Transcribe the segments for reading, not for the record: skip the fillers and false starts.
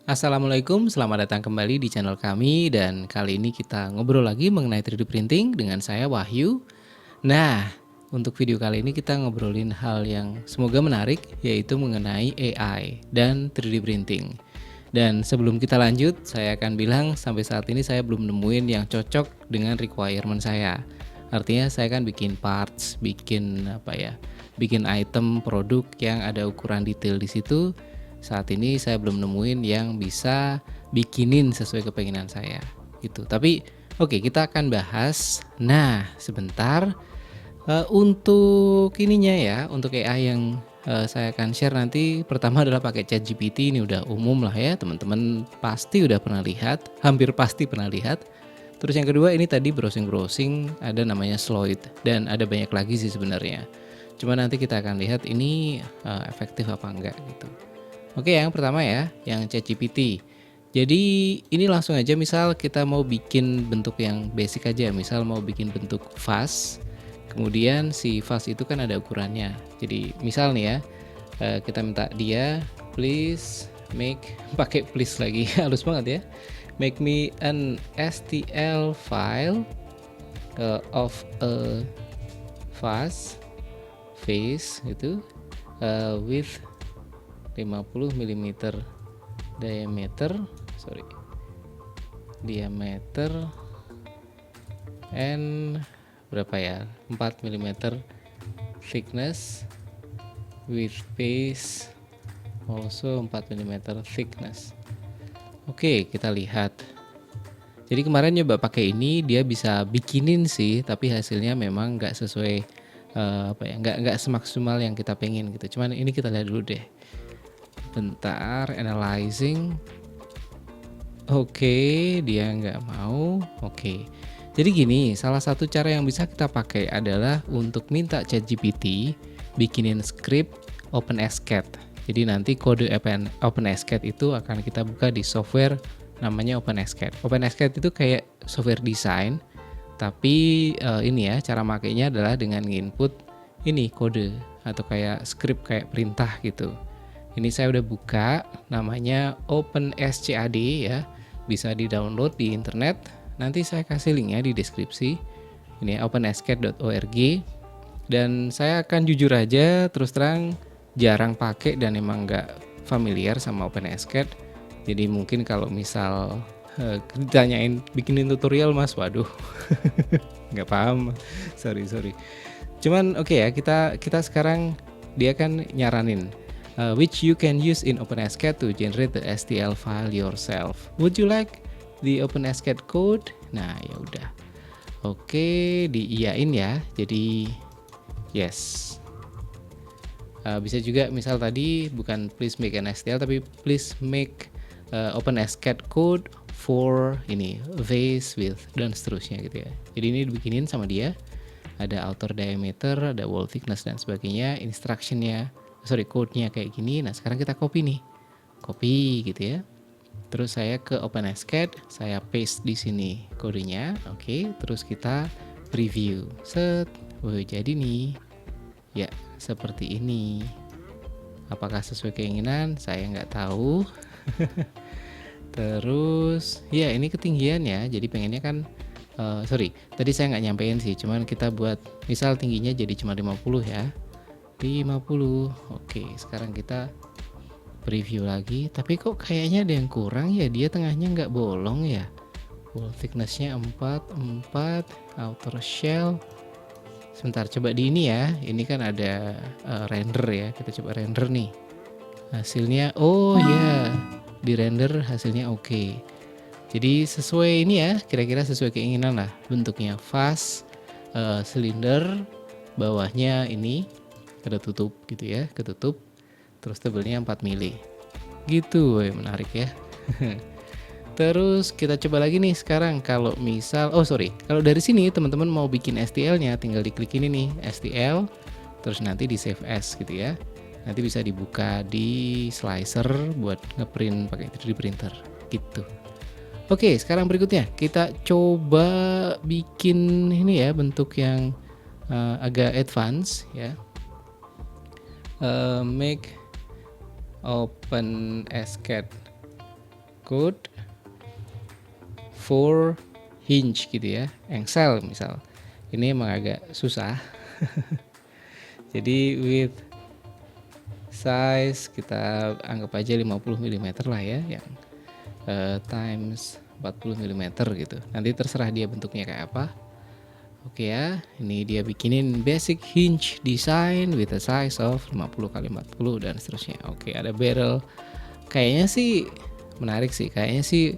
Assalamualaikum, selamat datang kembali di channel kami dan kali ini kita ngobrol lagi mengenai 3D printing dengan saya Wahyu. Nah, untuk video kali ini kita ngobrolin hal yang semoga menarik yaitu mengenai AI dan 3D printing. Dan sebelum kita lanjut, saya akan bilang sampai saat ini saya belum nemuin yang cocok dengan requirement saya. Artinya saya kan bikin parts, bikin item produk yang ada ukuran detail di situ. Saat ini saya belum nemuin yang bisa bikinin sesuai keinginan saya gitu. Tapi oke, kita akan bahas. Nah, sebentar untuk ininya ya, untuk AI yang saya akan share nanti pertama adalah pakai ChatGPT. Ini udah umum lah ya, teman-teman pasti udah pernah lihat, hampir pasti pernah lihat. Terus yang kedua ini tadi browsing-browsing ada namanya Sloyd dan ada banyak lagi sih sebenarnya. Cuma nanti kita akan lihat ini efektif apa enggak gitu. Oke, yang pertama ya, yang ChatGPT. Jadi ini langsung aja misal kita mau bikin bentuk yang basic aja, misal mau bikin bentuk vas. Kemudian si vas itu kan ada ukurannya. Jadi misal nih ya, kita minta dia please make pakai please lagi halus banget ya. Make me an STL file of a vas face gitu with 50 mm diameter and berapa ya, 4 mm thickness with base also 4 mm thickness. Oke, kita lihat. Jadi kemarin nyoba pakai ini, dia bisa bikinin sih, tapi hasilnya memang nggak sesuai nggak semaksimal yang kita pengen gitu. Cuman ini kita lihat dulu deh. Bentar, analyzing. Oke, dia nggak mau. Oke. Jadi gini, salah satu cara yang bisa kita pakai adalah untuk minta ChatGPT bikinin script OpenSCAD. Jadi nanti kode OpenSCAD itu akan kita buka di software namanya OpenSCAD. OpenSCAD itu kayak software design, tapi ini ya cara makainya adalah dengan input ini kode atau kayak script kayak perintah gitu. Ini saya udah buka, namanya OpenSCAD ya, bisa di-download di internet. Nanti saya kasih linknya di deskripsi. Ini openscad.org. Dan saya akan jujur aja, terus terang jarang pakai dan emang nggak familiar sama OpenSCAD. Jadi mungkin kalau misal ditanyain bikinin tutorial mas, waduh, nggak paham. Sorry. Cuman oke ya, kita sekarang dia kan nyaranin. Which you can use in OpenSCAD to generate the STL file yourself. Would you like the OpenSCAD code? Nah, ya udah. Oke, diiyain ya. Jadi yes. Bisa juga misal tadi bukan please make an STL tapi please make OpenSCAD code for ini vase width dan seterusnya gitu ya. Jadi ini dibikinin sama dia. Ada outer diameter, ada wall thickness dan sebagainya, code-nya kayak gini. Nah, sekarang kita copy gitu ya. Terus saya ke OpenSCAD, saya paste di sini kodenya. Oke, terus kita preview. Set. Jadi nih. Ya, seperti ini. Apakah sesuai keinginan? Saya nggak tahu. Terus, ya ini ketinggian ya. Jadi pengennya kan tadi saya nggak nyampein sih, cuman kita buat misal tingginya jadi cuma 50 ya. 50. Oke, sekarang kita preview lagi, tapi kok kayaknya ada yang kurang ya, dia tengahnya nggak bolong ya. Wall thicknessnya 4, outer shell. Sebentar, coba di ini ya, ini kan ada render ya, kita coba render nih. Hasilnya, oh ya, di render hasilnya oke. Jadi sesuai ini ya, kira-kira sesuai keinginan lah. Bentuknya vas, silinder, bawahnya ini ada tutup gitu ya, ketutup. Terus tebelnya 4 mili. Gitu, menarik ya. Terus kita coba lagi nih sekarang kalau misal, kalau dari sini teman-teman mau bikin STL-nya tinggal diklik ini nih, STL, terus nanti di save as gitu ya. Nanti bisa dibuka di slicer buat ngeprint pakai 3D printer gitu. Oke, sekarang berikutnya kita coba bikin ini ya, bentuk yang agak advance ya. Make OpenSCAD code for hinge gitu ya, engsel misal. Ini emang agak susah. Jadi with size kita anggap aja 50 mm lah ya, yang times 40 mm gitu. Nanti terserah dia bentuknya kayak apa. Oke ya, ini dia bikinin basic hinge design with a size of 50 x 40 dan seterusnya. Oke, ada barrel. Kayaknya sih menarik sih. Kayaknya sih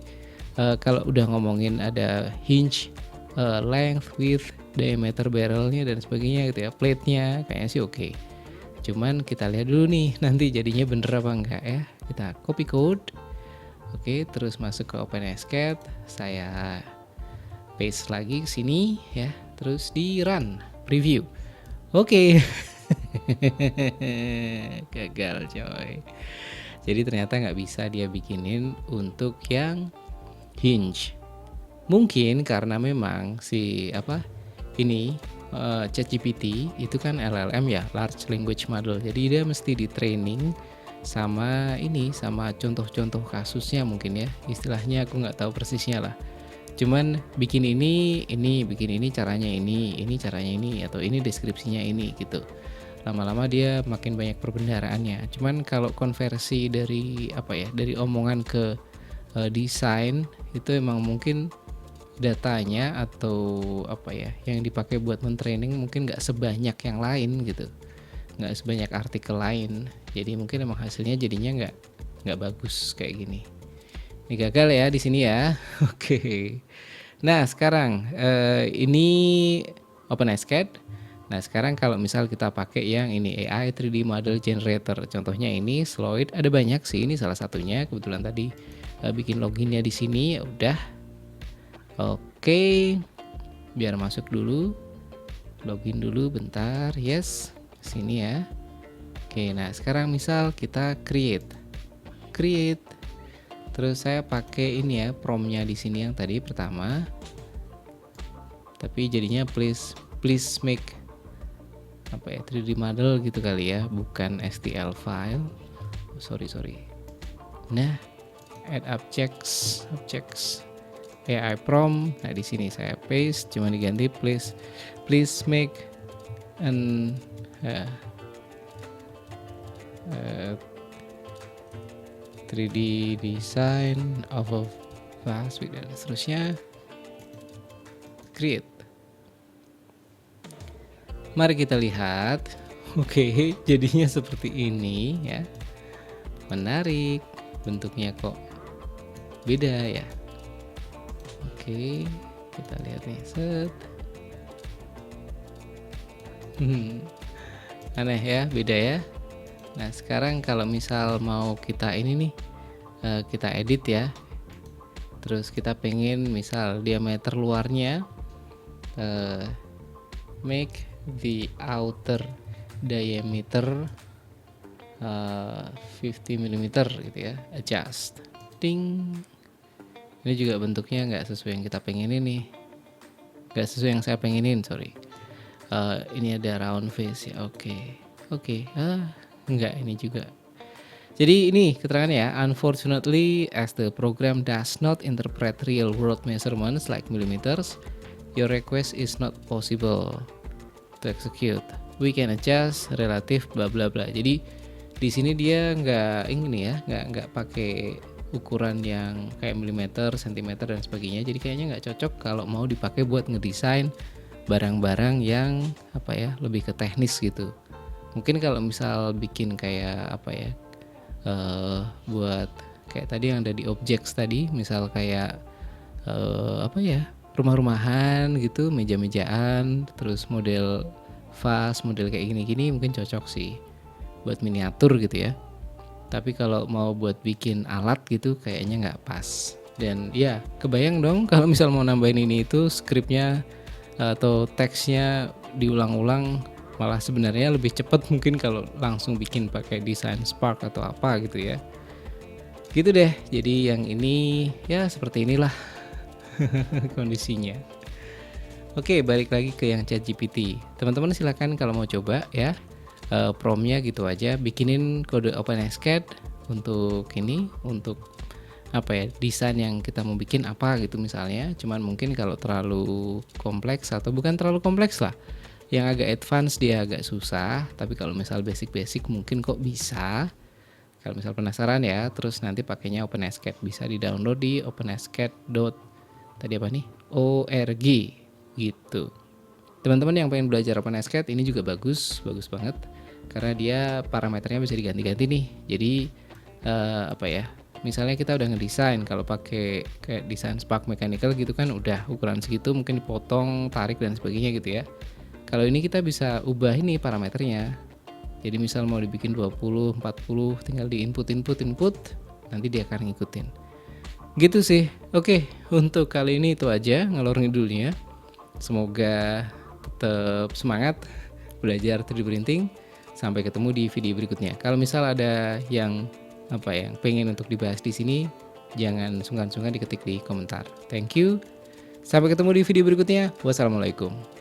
kalau udah ngomongin ada hinge, length, width, diameter barrelnya dan sebagainya gitu ya, plate-nya kayaknya sih oke. Cuman kita lihat dulu nih nanti jadinya bener apa enggak ya. Kita copy code. Oke, terus masuk ke OpenSCAD. Saya paste lagi ke sini ya. Terus di run preview. Oke. Gagal coy. Jadi ternyata nggak bisa dia bikinin untuk yang hinge. Mungkin karena memang si ChatGPT itu kan LLM ya, large language model. Jadi dia mesti di training sama contoh-contoh kasusnya mungkin ya. Istilahnya aku nggak tahu persisnya lah. Cuman bikin ini caranya ini caranya ini, atau ini deskripsinya ini gitu. Lama-lama dia makin banyak perbendaharaannya. Cuman kalau konversi dari dari omongan ke desain itu emang mungkin datanya atau yang dipakai buat mentraining mungkin nggak sebanyak yang lain gitu, nggak sebanyak artikel lain. Jadi mungkin emang hasilnya jadinya nggak bagus kayak gini. Ini gagal ya di sini ya. Oke. Nah sekarang ini OpenSCAD. Nah sekarang kalau misal kita pakai yang ini AI 3D Model Generator, contohnya ini Sloyd. Ada banyak sih, ini salah satunya. Kebetulan tadi bikin loginnya di sini. Ya udah. Oke. Biar masuk dulu. Login dulu bentar. Yes. Sini ya. Oke. Nah sekarang misal kita create. Terus saya pakai ini ya, promnya di sini yang tadi pertama. Tapi jadinya please make 3D model gitu kali ya, bukan STL file. Sorry. Nah, add objects AI prompt. Nah, di sini saya paste, cuma diganti please make an 3D design of a vase dan seterusnya. Create. Mari kita lihat. Oke, jadinya seperti ini ya. Menarik. Bentuknya kok beda ya. Oke, kita lihat nih. Set. Aneh ya, beda ya. Nah sekarang kalau misal mau kita kita edit ya, terus kita pengen misal diameter luarnya make the outer diameter 50 mm gitu ya, adjust. Ding. Ini juga bentuknya nggak sesuai yang kita pengenin nih, nggak sesuai yang saya pengenin, sorry. Ini ada round face ya, oke. Enggak, ini juga. Jadi ini keterangannya ya, unfortunately as the program does not interpret real world measurements like millimeters, your request is not possible to execute. We can adjust relative bla bla bla. Jadi di sini dia nggak pakai ukuran yang kayak milimeter, sentimeter dan sebagainya. Jadi kayaknya nggak cocok kalau mau dipakai buat ngedesain barang-barang yang lebih ke teknis gitu. Mungkin kalau misal bikin kayak buat kayak tadi yang ada di objects tadi, misal kayak rumah-rumahan gitu, meja-mejaan, terus model vase, model kayak gini-gini mungkin cocok sih buat miniatur gitu ya. Tapi kalau mau buat bikin alat gitu kayaknya nggak pas. Dan ya kebayang dong kalau misal mau nambahin ini itu skripnya atau teksnya diulang-ulang, malah sebenarnya lebih cepat mungkin kalau langsung bikin pakai desain Spark atau apa gitu ya. Gitu deh. Jadi yang ini ya seperti inilah kondisinya. Oke, balik lagi ke yang ChatGPT. Teman-teman silakan kalau mau coba ya. Promptnya gitu aja, bikinin kode OpenSCAD untuk desain yang kita mau bikin apa gitu misalnya. Cuman mungkin kalau terlalu kompleks atau bukan terlalu kompleks lah, yang agak advance dia agak susah, tapi kalau misal basic-basic mungkin kok bisa. Kalau misal penasaran ya, terus nanti pakainya OpenSCAD, bisa di-download di org gitu. Teman-teman yang pengen belajar OpenSCAD ini juga bagus banget karena dia parameternya bisa diganti-ganti nih. Jadi misalnya kita udah ngedesain, kalau pakai kayak desain Spark Mechanical gitu kan udah ukuran segitu mungkin dipotong, tarik dan sebagainya gitu ya. Kalau ini kita bisa ubah ini parameternya. Jadi misal mau dibikin 20, 40, tinggal di input, nanti dia akan ngikutin. Gitu sih. Oke, untuk kali ini itu aja ngalor ngidulnya. Semoga tetap semangat belajar 3D printing. Sampai ketemu di video berikutnya. Kalau misal ada yang pengen untuk dibahas di sini, jangan sungkan-sungkan diketik di komentar. Thank you. Sampai ketemu di video berikutnya. Wassalamualaikum.